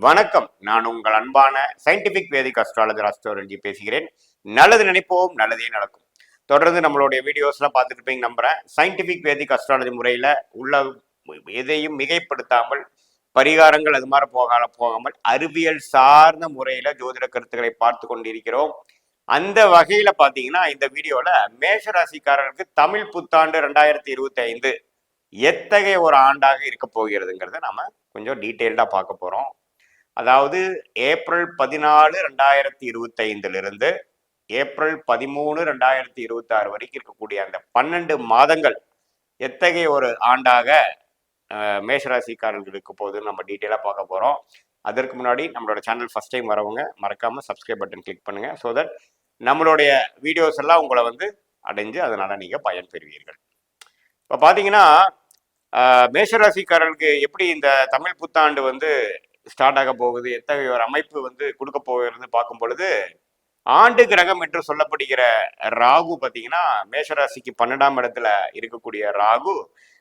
வணக்கம். நான் உங்கள் அன்பான சயின்டிபிக் வேதிக் அஸ்ட்ராலஜர் அஸ்ட்ரோலஜி பேசுகிறேன். நல்லது நினைப்போம், நல்லதே நடக்கும். தொடர்ந்து நம்மளுடைய வீடியோஸ்லாம் பார்த்துட்டு இருப்பீங்க நம்புறேன். சயின்டிபிக் வேதிக் அஸ்ட்ராலஜி முறையில் உள்ள எதையும் மிகைப்படுத்தாமல் பரிகாரங்கள் அது மாதிரி போகாமல் அறிவியல் சார்ந்த முறையில் ஜோதிட கருத்துக்களை பார்த்து கொண்டிருக்கிறோம். அந்த வகையில பாத்தீங்கன்னா இந்த வீடியோல மேஷராசிக்காரர்களுக்கு தமிழ் புத்தாண்டு 2025 எத்தகைய ஒரு ஆண்டாக இருக்க போகிறதுங்கிறத நாம கொஞ்சம் டீட்டெயில்டா பார்க்க போறோம். அதாவது ஏப்ரல் 14 2025 ஏப்ரல் 13 2026 வரைக்கும் இருக்கக்கூடிய அந்த 12 மாதங்கள் எத்தகைய ஒரு ஆண்டாக மேஷராசிக்காரர்கள் இருக்க போகுதுன்னு நம்ம டீட்டெயிலாக பார்க்க போகிறோம். அதற்கு முன்னாடி நம்மளோட சேனல் ஃபர்ஸ்ட் டைம் வரவங்க மறக்காம சப்ஸ்கிரைப் பட்டன் கிளிக் பண்ணுங்க. ஸோ தட் நம்மளுடைய வீடியோஸ் எல்லாம் உங்களை அடைஞ்சு அதனால நீங்க பயன் பெறுவீர்கள். இப்போ பார்த்தீங்கன்னா மேஷராசிக்காரர்களுக்கு எப்படி இந்த தமிழ் புத்தாண்டு ஸ்டார்ட் ஆக போகுது, எத்தகைய ஒரு அமைப்பு கொடுக்க போகிறது பார்க்கும் பொழுது, ஆண்டு கிரகம் என்று சொல்லப்படுகிற ராகு பார்த்தீங்கன்னா மேஷராசிக்கு 12ஆம் இடத்துல இருக்கக்கூடிய ராகு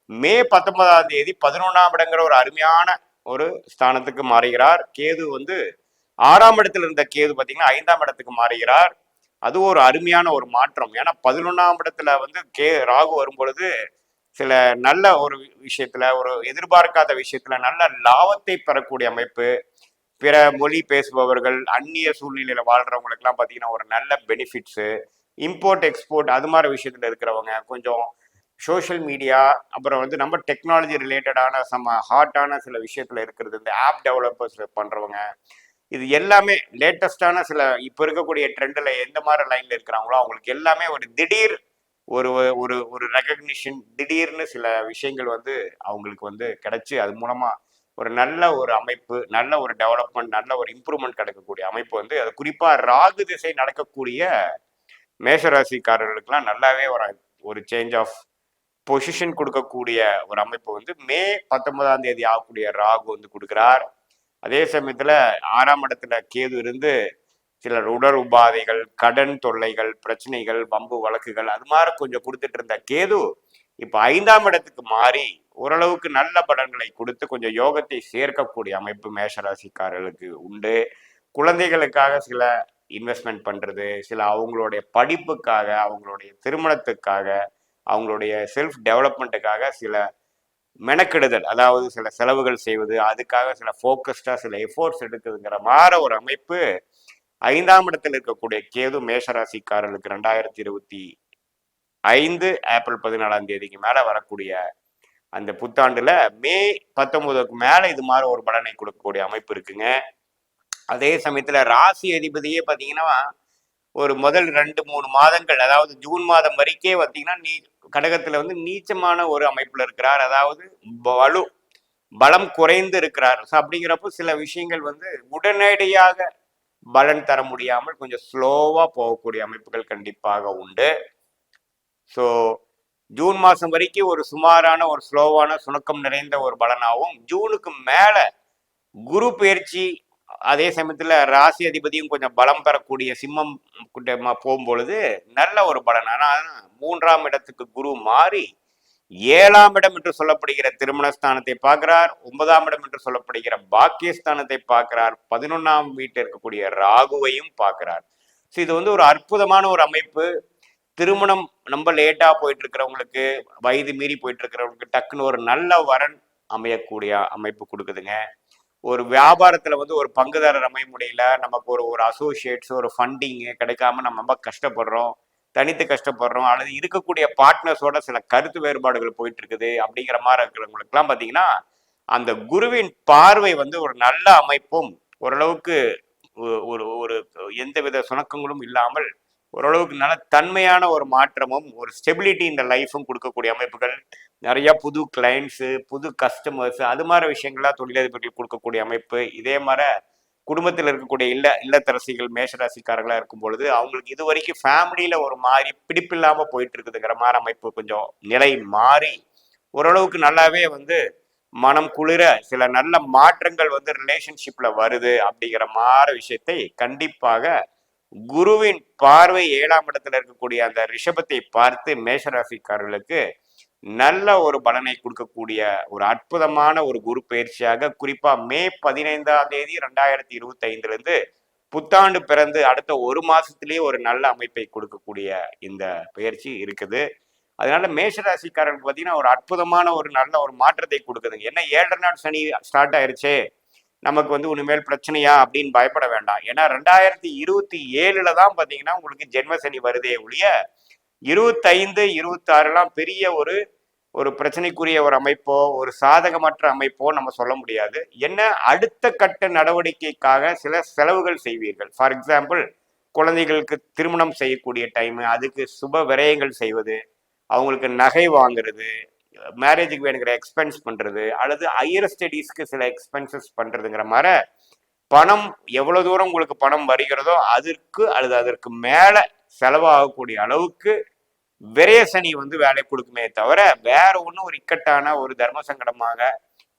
மே 19ஆம் தேதி 11ஆம் இடங்கிற ஒரு அருமையான ஒரு ஸ்தானத்துக்கு மாறுகிறார். கேது 6ஆம் இடத்துல இருந்த கேது பார்த்தீங்கன்னா 5ஆம் இடத்துக்கு மாறுகிறார். அது ஒரு அருமையான ஒரு மாற்றம். ஏன்னா 11ஆம் இடத்துல ராகு வரும் பொழுது சில நல்ல ஒரு விஷயத்துல, ஒரு எதிர்பார்க்காத விஷயத்துல நல்ல லாபத்தை பெறக்கூடிய அமைப்பு. பிற மொழி பேசுபவர்கள், அந்நிய சூழ்நிலையில வாழ்றவங்களுக்கு எல்லாம் பாத்தீங்கன்னா ஒரு நல்ல பெனிஃபிட்ஸு, இம்போர்ட் எக்ஸ்போர்ட் அது மாதிரி விஷயத்துல இருக்கிறவங்க, கொஞ்சம் சோஷியல் மீடியா, அப்புறம் நம்ம டெக்னாலஜி ரிலேட்டடான ஹாட்டான சில விஷயத்துல இருக்கிறது, இந்த ஆப் டெவலப்பர்ஸ் பண்றவங்க, இது எல்லாமே லேட்டஸ்டான சில இப்ப இருக்கக்கூடிய ட்ரெண்ட்ல எந்த மாதிரி லைன்ல இருக்கிறாங்களோ அவங்களுக்கு எல்லாமே ஒரு திடீர் ஒரு ஒரு ஒரு ரெகக்னிஷன், திடீர்னு சில விஷயங்கள் அவங்களுக்கு கிடைச்சு அது மூலமா ஒரு நல்ல ஒரு அமைப்பு, நல்ல ஒரு டெவலப்மெண்ட், நல்ல ஒரு இம்ப்ரூவ்மெண்ட் கிடைக்கக்கூடிய அமைப்பு அது குறிப்பா ராகு திசை நடக்கக்கூடிய மேஷராசிக்காரர்களுக்கெல்லாம் நல்லாவே ஒரு சேஞ்ச் ஆஃப் பொசிஷன் கொடுக்கக்கூடிய ஒரு அமைப்பு மே 19ஆம் தேதி ஆகக்கூடிய ராகு கொடுக்கிறார். அதே சமயத்துல 6ஆம் இடத்துல கேது இருந்து சிலர் உடல் உபாதைகள், கடன் தொல்லைகள், பிரச்சனைகள், வம்பு வழக்குகள் அது மாதிரி கொஞ்சம் கொடுத்துட்டு இருந்த கேது இப்ப 5ஆம் இடத்துக்கு மாறி ஓரளவுக்கு நல்ல பலன்களை கொடுத்து கொஞ்சம் யோகத்தை சேர்க்கக்கூடிய அமைப்பு மேஷராசிக்காரர்களுக்கு உண்டு. குழந்தைகளுக்காக சில இன்வெஸ்ட்மெண்ட் பண்றது, சில அவங்களுடைய படிப்புக்காக, அவங்களுடைய திருமணத்துக்காக, அவங்களுடைய செல்ஃப் டெவலப்மெண்ட்டுக்காக சில மெனக்கெடுதல், அதாவது சில செலவுகள் செய்வது, அதுக்காக சில ஃபோக்கஸ்டா சில எஃபோர்ட்ஸ் எடுக்குதுங்கிற மாதிரி ஒரு அமைப்பு 5ஆம் இடத்தில் இருக்கக்கூடிய கேது மேஷராசிக்காரர்களுக்கு 2025 ஏப்ரல் 14ஆம் தேதிக்கு மேல வரக்கூடிய அந்த புத்தாண்டுல மே 19க்கு மேல இது மாதிரி ஒரு பலனை கொடுக்கக்கூடிய அமைப்பு இருக்குங்க. அதே சமயத்துல ராசி அதிபதியே பாத்தீங்கன்னா ஒரு முதல் 2-3 மாதங்கள், அதாவது ஜூன் மாதம் வரைக்கே பார்த்தீங்கன்னா கடகத்துல நீச்சமான ஒரு அமைப்புல இருக்கிறார். அதாவது பலம் குறைந்து இருக்கிறார். அப்படிங்கிறப்போ சில விஷயங்கள் உடனடியாக பலன் தர முடியாமல் கொஞ்சம் ஸ்லோவா போகக்கூடிய அமைப்புகள் கண்டிப்பாக உண்டு. ஸோ ஜூன் மாசம் வரைக்கும் ஒரு சுமாரான ஒரு ஸ்லோவான சுணக்கம் நிறைந்த ஒரு பலனாகவும், ஜூனுக்கு மேல குரு பயிற்சி, அதே சமயத்துல ராசி அதிபதியும் கொஞ்சம் பலம் பெறக்கூடிய சிம்மம் போகும்பொழுது நல்ல ஒரு பலன். ஆனா 3ஆம் இடத்துக்கு குரு மாறி 7ஆம் இடம் என்று சொல்லப்படுகிற திருமணஸ்தானத்தை பார்க்கிறார். 9ஆம் இடம் என்று சொல்லப்படுகிற பாக்கியஸ்தானத்தை பார்க்கிறார். 11ஆம் வீட்டில் இருக்கக்கூடிய ராகுவையும் பார்க்கிறார். ஸோ இது ஒரு அற்புதமான ஒரு அமைப்பு. திருமணம் ரொம்ப லேட்டா போயிட்டு இருக்கிறவங்களுக்கு, வயது மீறி போயிட்டு இருக்கிறவங்களுக்கு டக்குன்னு ஒரு நல்ல வரன் அமையக்கூடிய அமைப்பு கொடுக்குதுங்க. ஒரு வியாபாரத்துல ஒரு பங்குதாரர் அமைய முடியல, நமக்கு ஒரு அசோசியேட்ஸ், ஒரு ஃபண்டிங்கு கிடைக்காம நம்ம ரொம்ப கஷ்டப்படுறோம், தனித்து கஷ்டப்படுறோம், அல்லது இருக்கக்கூடிய பார்ட்னர்ஸோட சில கருத்து வேறுபாடுகள் போயிட்டு இருக்குது அப்படிங்கிற மாதிரி இருக்கிறவங்களுக்குலாம் பார்த்தீங்கன்னா அந்த குருவின் பார்வை ஒரு நல்ல அமைப்பும், ஓரளவுக்கு ஒரு ஒரு எந்தவித சுணக்கங்களும் இல்லாமல் ஓரளவுக்கு நல்ல தன்மையான ஒரு மாற்றமும், ஒரு ஸ்டெபிலிட்டி இந்த லைஃபும் கொடுக்கக்கூடிய அமைப்புகள், நிறைய புது கிளைண்ட்ஸு, புது கஸ்டமர்ஸ், அது மாதிரி விஷயங்கள்லாம் தொழிலதிபர்கள் கொடுக்கக்கூடிய அமைப்பு. இதே மாதிரி குடும்பத்தில் இருக்கக்கூடிய இல்லத்தரசிகள் மேஷராசிக்காரர்களா இருக்கும் பொழுது அவங்களுக்கு இது வரைக்கும் ஃபேமிலியில ஒரு மாதிரி பிடிப்பில்லாம போயிட்டு இருக்குதுங்கிற மாதிரி அமைப்பு கொஞ்சம் நிலை மாறி ஓரளவுக்கு நல்லாவே மனம் குளிர சில நல்ல மாற்றங்கள் ரிலேஷன்ஷிப்ல வருது அப்படிங்கிற மாதிரி விஷயத்தை கண்டிப்பாக குருவின் பார்வை 7ஆம் இடத்துல இருக்கக்கூடிய அந்த ரிஷபத்தை பார்த்து மேஷராசிக்காரர்களுக்கு நல்ல ஒரு பலனை கொடுக்கக்கூடிய ஒரு அற்புதமான ஒரு குரு பயிற்சியாக, குறிப்பா மே 15ஆம் தேதி 2025 இருந்து புத்தாண்டு பிறந்து அடுத்த ஒரு மாசத்திலேயே ஒரு நல்ல அமைப்பை கொடுக்கக்கூடிய இந்த பயிற்சி இருக்குது. அதனால மேஷராசிக்காரர்களுக்கு பார்த்தீங்கன்னா ஒரு அற்புதமான ஒரு நல்ல ஒரு மாற்றத்தை கொடுக்குதுங்க. என்ன 7 நாள் சனி ஸ்டார்ட் ஆயிருச்சே, நமக்கு வந்து இனிமேல் பிரச்சனையா அப்படின்னு பயப்பட வேண்டாம். ஏன்னா 2027 தான் பார்த்தீங்கன்னா உங்களுக்கு ஜென்ம சனி வருதே ஒழிய 25, 26 பெரிய ஒரு ஒரு பிரச்சனைக்குரிய ஒரு அமைப்போ ஒரு சாதகமற்ற அமைப்போ நம்ம சொல்ல முடியாது. என்ன அடுத்த கட்ட நடவடிக்கைக்காக சில செலவுகள் செய்வீர்கள். ஃபார் எக்ஸாம்பிள், குழந்தைகளுக்கு திருமணம் செய்யக்கூடிய டைம், அதுக்கு சுப விரயங்கள் செய்வது, அவங்களுக்கு நகை வாங்குறது, மேரேஜுக்கு வேணுங்கிற எக்ஸ்பென்ஸ் பண்றது, அல்லது ஹையர் ஸ்டடீஸ்க்கு சில எக்ஸ்பென்சஸ் பண்றதுங்கிற மாதிரி பணம் எவ்வளவு தூரம் உங்களுக்கு பணம் வருகிறதோ அதற்கு அல்லது அதற்கு மேல செலவாகக்கூடிய அளவுக்கு விரய சனி வந்து வேலை கொடுக்குமே தவிர வேற ஒன்றும் ஒரு இக்கட்டான ஒரு தர்ம சங்கடமாக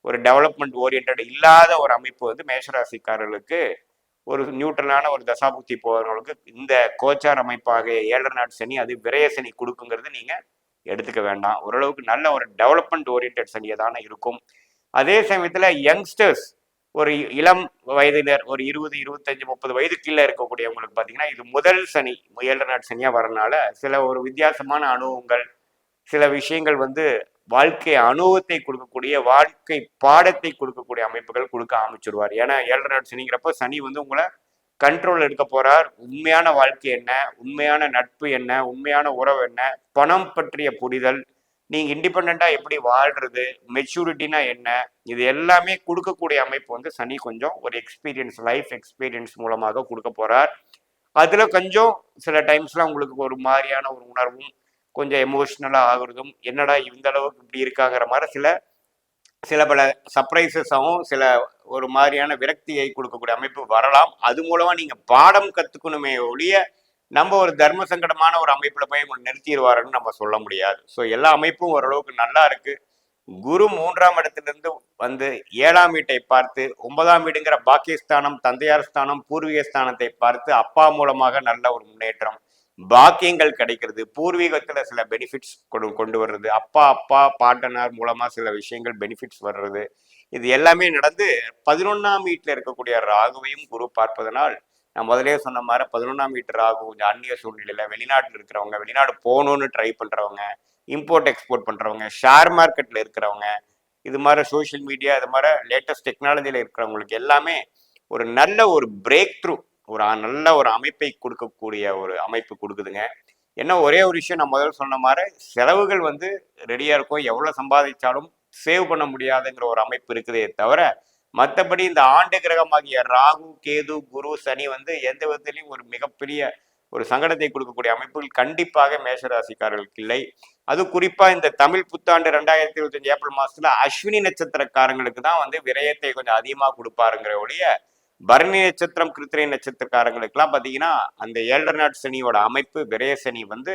ஒரு டெவலப்மெண்ட் ஓரியன்ட் இல்லாத ஒரு அமைப்பு வந்து மேஷராசிக்காரர்களுக்கு ஒரு நியூட்ரலான ஒரு தசாபுக்தி போகிறவங்களுக்கு இந்த கோச்சார் அமைப்பாக 7 நாட் சனி அது விரய சனி கொடுக்குங்கிறது நீங்க எடுத்துக்க வேண்டாம். ஓரளவுக்கு நல்ல ஒரு டெவலப்மெண்ட் ஓரியன்ட் சனியை தானே இருக்கும். அதே சமயத்துல யங்ஸ்டர்ஸ் ஒரு இளம் வயதினர் ஒரு 20, 25, 30 வயது கீழே இருக்கக்கூடியவங்களுக்கு பார்த்தீங்கன்னா இது முதல் சனி 7 நாட் சனியா வரனால சில ஒரு வித்தியாசமான அனுபவங்கள், சில விஷயங்கள் வந்து வாழ்க்கை அனுபவத்தை கொடுக்கக்கூடிய வாழ்க்கை பாடத்தை கொடுக்கக்கூடிய அமைப்புகள் கொடுக்க ஆரம்பிச்சிருவார். ஏன்னா 7 நாட் சனிங்கிறப்ப சனி வந்து உங்களை கண்ட்ரோல் எடுக்க போறார். உண்மையான வாழ்க்கை என்ன, உண்மையான நட்பு என்ன, உண்மையான உறவு என்ன, பணம் பற்றிய புரிதல், நீங்க இண்டிபெண்டா எப்படி வாழ்றது, மெச்சூரிட்டினா என்ன, இது எல்லாமே கொடுக்கக்கூடிய அமைப்பு வந்து சனி கொஞ்சம் ஒரு எக்ஸ்பீரியன்ஸ் லைஃப் எக்ஸ்பீரியன்ஸ் மூலமாக கொடுக்க போறார். அதுல கொஞ்சம் சில டைம்ஸ்லாம் உங்களுக்கு ஒரு மாதிரியான ஒரு உணர்வும் கொஞ்சம் எமோஷ்னலா ஆகுறதும், என்னடா இந்த அளவுக்கு இப்படி இருக்காங்கிற மாதிரி சில சில பல சர்ப்ரைசஸாகவும் சில ஒரு மாதிரியான விரக்தியை கொடுக்கக்கூடிய அமைப்பு வரலாம். அது மூலமா நீங்க பாடம் கத்துக்கணுமே ஒழிய நம்ம ஒரு தர்ம சங்கடமான ஒரு அமைப்புல போய் நிறுத்திடுவாருன்னு நம்ம சொல்ல முடியாது. ஸோ எல்லா அமைப்பும் ஓரளவுக்கு நல்லா இருக்கு. குரு 3ஆம் இடத்திலிருந்து வந்து 7ஆம் வீட்டை பார்த்து 9ஆம் வீடுங்கிற பாக்கியஸ்தானம், தந்தையார் ஸ்தானம், பூர்வீக ஸ்தானத்தை பார்த்து அப்பா மூலமாக நல்ல ஒரு முன்னேற்றம், பாக்கியங்கள் கிடைக்கிறது, பூர்வீகத்துல சில பெனிஃபிட்ஸ் கொண்டு வர்றது, அப்பா பாட்டனார் மூலமா சில விஷயங்கள் பெனிஃபிட்ஸ் வர்றது, இது எல்லாமே நடந்து 11ஆம் வீட்டுல இருக்கக்கூடிய ராகுவையும் குரு பார்ப்பதனால் நான் முதலே சொன்ன மாதிரி 11ஆம் வீட்டு ராகு கொஞ்சம் அந்நிய சூழ்நிலையில வெளிநாட்டில் இருக்கிறவங்க, வெளிநாடு போகணும்னு ட்ரை பண்றவங்க, இம்போர்ட் எக்ஸ்போர்ட் பண்றவங்க, ஷேர் மார்க்கெட்ல இருக்கிறவங்க, இது மாதிரி சோசியல் மீடியா இது மாதிரி லேட்டஸ்ட் டெக்னாலஜியில இருக்கிறவங்களுக்கு எல்லாமே ஒரு நல்ல ஒரு பிரேக் த்ரூ, ஒரு நல்ல ஒரு அமைப்பை கொடுக்கக்கூடிய ஒரு அமைப்பு கொடுக்குதுங்க. என்ன ஒரே ஒரு விஷயம் நான் முதல்ல சொன்ன மாதிரி செலவுகள் வந்து ரெடியா இருக்கும், எவ்வளவு சம்பாதிச்சாலும் சேவ் பண்ண முடியாதுங்கிற ஒரு அமைப்பு இருக்குதே தவிர மற்றபடி இந்த ஆண்டு கிரகமாகிய ராகு, கேது, குரு, சனி வந்து எந்த விதத்திலையும் ஒரு மிகப்பெரிய ஒரு சங்கடத்தை கொடுக்கக்கூடிய அமைப்புகள் கண்டிப்பாக மேஷராசிக்காரர்களுக்கு இல்லை. அது குறிப்பா இந்த தமிழ் புத்தாண்டு 2025 ஏப்ரல் மாசத்துல அஸ்வினி நட்சத்திரக்காரங்களுக்கு தான் வந்து விரயத்தை கொஞ்சம் அதிகமா கொடுப்பாருங்கிற ஒழிய பரணி நட்சத்திரம், கிருத்திரை நட்சத்திரக்காரங்களுக்கு எல்லாம் பாத்தீங்கன்னா அந்த 7 நாட் சனியோட அமைப்பு விரய சனி வந்து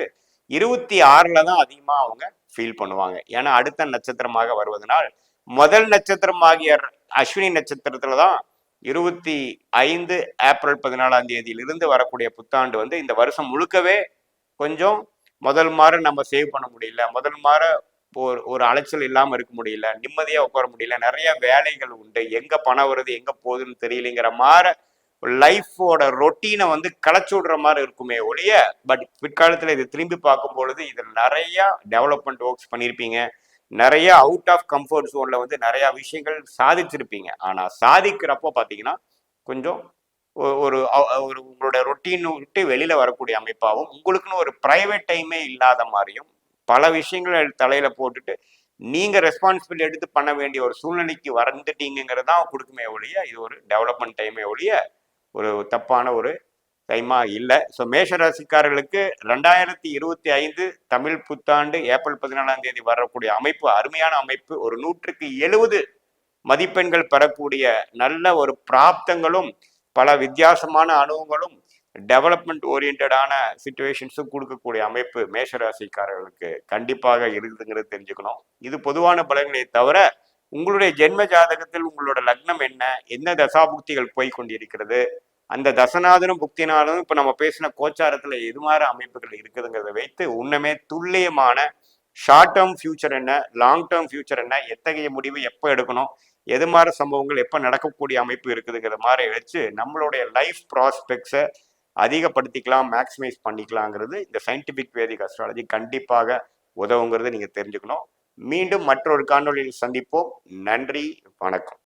26ல தான் அதிகமா அவங்க ஃபீல் பண்ணுவாங்க. ஏன்னா அடுத்த நட்சத்திரமாக வருவதனால் முதல் நட்சத்திரம் ஆகிய அஸ்வினி நட்சத்திரத்துலதான் 25 ஏப்ரல் 14ஆம் தேதியிலிருந்து வரக்கூடிய புத்தாண்டு வந்து இந்த வருஷம் முழுக்கவே கொஞ்சம் முதல் மாற நம்ம சேவ் பண்ண முடியல, முதல் மாற ஒரு அலைச்சல் இல்லாம இருக்க முடியல, நிம்மதியா உட்கார முடியல, நிறைய வேலைகள் உண்டு, எங்க பணம் வருது எங்க போகுதுன்னு தெரியலைங்கிற மாதிரி லைஃபோட ரொட்டீனை வந்து களைச்சு விடுற மாதிரி இருக்குமே ஒழிய, பட் பிற்காலத்துல இது திரும்பி பார்க்கும் பொழுது இதில் நிறைய டெவலப்மெண்ட் ஒர்க்ஸ் பண்ணியிருப்பீங்க, நிறைய அவுட் ஆஃப் கம்ஃபர்ட் ஜோன்ல வந்து நிறைய விஷயங்கள் சாதிச்சிருப்பீங்க. ஆனா சாதிக்கிறப்போ பாத்தீங்கன்னா கொஞ்சம் ஒரு ஒரு உங்களோட ரொட்டீன் விட்டு வெளியில வரக்கூடிய அமைப்பாகவும், உங்களுக்குன்னு ஒரு பிரைவேட் டைமே இல்லாத மாதிரியும், பல விஷயங்களை தலையில போட்டுட்டு நீங்க ரெஸ்பான்சிபிலிட்டி எடுத்து பண்ண வேண்டிய ஒரு சூழ்நிலைக்கு வந்துட்டீங்கிறதான் கொடுக்குமே ஒழிய இது ஒரு டெவலப்மெண்ட் டைமே ஒழிய ஒரு தப்பான ஒரு டைமா இல்லை. ஸோ மேஷராசிக்காரர்களுக்கு 2025 தமிழ் புத்தாண்டு ஏப்ரல் 14ஆம் தேதி வரக்கூடிய அமைப்பு அருமையான அமைப்பு. ஒரு 100க்கு 70 மதிப்பெண்கள் பெறக்கூடிய நல்ல ஒரு பிராப்தங்களும் பல வித்தியாசமான அனுபவங்களும் டெவலப்மெண்ட் ஓரியன்டான சிச்சுவேஷன்ஸும் கொடுக்கக்கூடிய அமைப்பு மேஷராசிக்காரர்களுக்கு கண்டிப்பாக இருக்குதுங்கிறது தெரிஞ்சுக்கணும். இது பொதுவான பலன்களை தவிர உங்களுடைய ஜென்ம ஜாதகத்தில் உங்களோட லக்னம் என்ன, என்ன தசாபுக்திகள் போய் கொண்டிருக்கிறது, அந்த தசநாதனும் புக்திநாதனும் இப்ப நம்ம பேசின கோச்சாரத்துல எது மாதிரி அமைப்புகள் இருக்குதுங்கிறத வைத்து உன்னமே துல்லியமான ஷார்ட் டேர்ம் ஃபியூச்சர் என்ன, லாங் டேர்ம் ஃபியூச்சர் என்ன, எத்தகைய முடிவு எப்போ எடுக்கணும், எது மாதிரி சம்பவங்கள் எப்போ நடக்கக்கூடிய அமைப்பு இருக்குதுங்கிற மாதிரி வச்சு நம்மளுடைய லைஃப் ப்ராஸ்பெக்ட்ஸை அதிகப்படுத்திக்கலாம், மேக்ஸிமைஸ் பண்ணிக்கலாங்கிறது இந்த சயின்டிபிக் வேதிக் அஸ்ட்ராலஜி கண்டிப்பாக உதவுங்கிறது நீங்கள் தெரிஞ்சுக்கணும். மீண்டும் மற்றொரு காணொலியில் சந்திப்போம். நன்றி, வணக்கம்.